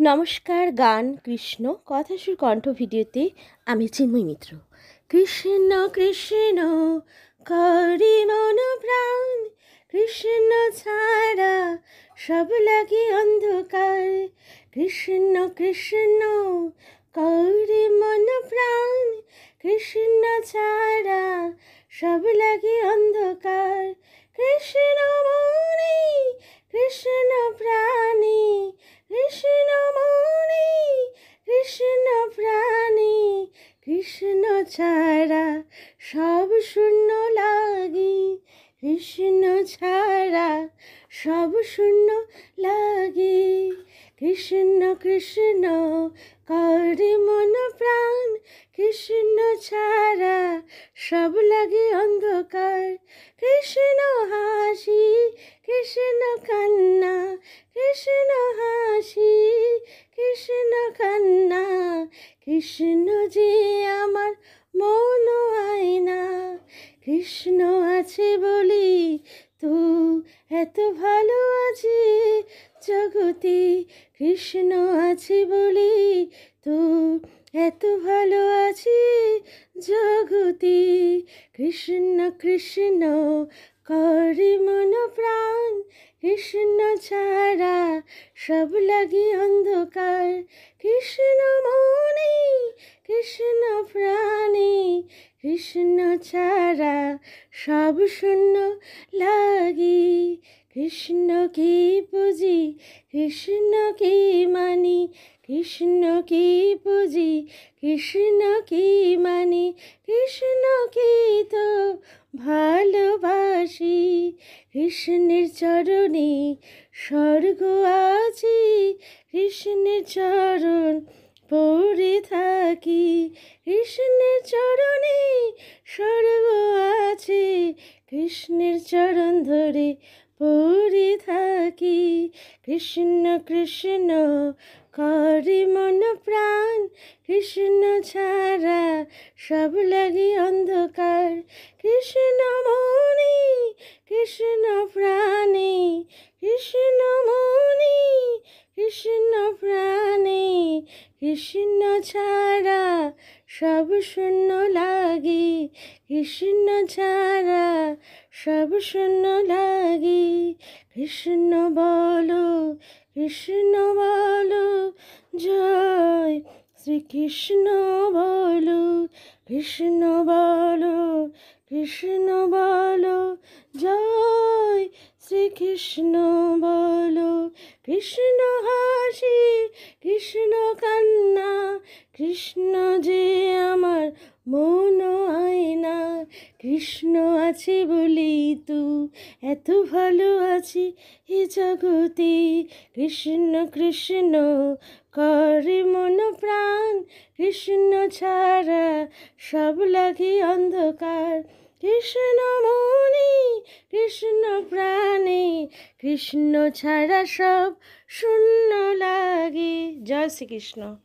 নমস্কার, গান কৃষ্ণ কথাসুর কণ্ঠ ভিডিওতে আমি চিন্ময় মিত্র। কৃষ্ণ কৃষ্ণ করি মন প্রাণ, কৃষ্ণ ছাড়া সব লাগে অন্ধকার। কৃষ্ণ কৃষ্ণ করি মন প্রাণ, কৃষ্ণ ছাড়া সব লাগে অন্ধকার। কৃষ্ণ মনে কৃষ্ণ প্রাণে, কৃষ্ণ মনে কৃষ্ণ প্রাণে, কৃষ্ণ ছাড়া সব শূন্য লাগে। কৃষ্ণ ছাড়া সব শূন্য লাগে। কৃষ্ণ কৃষ্ণ করে মন প্রাণ, কৃষ্ণ ছাড়া সব লাগে অন্ধকার। কৃষ্ণ হাসি কৃষ্ণ কান্না, কৃষ্ণ হাসি কৃষ্ণ কান্না, কৃষ্ণ যে আমার মন আয়না। কৃষ্ণ আছে বলি তো এত ভালো আছি জগতে, কৃষ্ণ আছে বলি তো এত ভালো আছি জগতে। কৃষ্ণ কৃষ্ণ করে মন প্রাণ, কৃষ্ণ ছাড়া সব লাগে অন্ধকার। কৃষ্ণ মনে কৃষ্ণ প্রাণে, কৃষ্ণ ছাড়া সব শূন্য লাগে। কৃষ্ণ কি পুজি কৃষ্ণ কি মানি, কৃষ্ণ কি পুজি কৃষ্ণ কি মানি, কৃষ্ণ কি তো ভালোবাসি। কৃষ্ণের চরণে স্বর্গ আছে, কৃষ্ণের চরণ পড়ে থাকি। কৃষ্ণের চরণে স্বর্গ আছে, কৃষ্ণের চরণ ধরে পড়ে থাকি। কৃষ্ণ কৃষ্ণ করে মন প্রাণ, কৃষ্ণ ছাড়া সব লাগে অন্ধকার। কৃষ্ণ মনে কৃষ্ণ প্রাণে, কৃষ্ণ মনে কৃষ্ণ প্রাণে, কৃষ্ণ ছাড়া সব শূন্য লাগে। কৃষ্ণ ছাড়া সব শূন্য লাগে। কৃষ্ণ বলো কৃষ্ণ বলো জয় শ্রীকৃষ্ণ বলো, কৃষ্ণ বলো কৃষ্ণ বলো জয় শ্রীকৃষ্ণ বলো। কৃষ্ণ হাসি কৃষ্ণ কান্না, কৃষ্ণ যে আমার মন আয়না। কৃষ্ণ আছে বলি তো এত ভালো আছি এ জগতে। কৃষ্ণ কৃষ্ণ করে মন প্রাণ, কৃষ্ণ ছাড়া সব লাগে অন্ধকার। কৃষ্ণ মনে কৃষ্ণ প্রাণে, কৃষ্ণ ছাড়া সব শূন্য লাগে। জয় শ্রীকৃষ্ণ।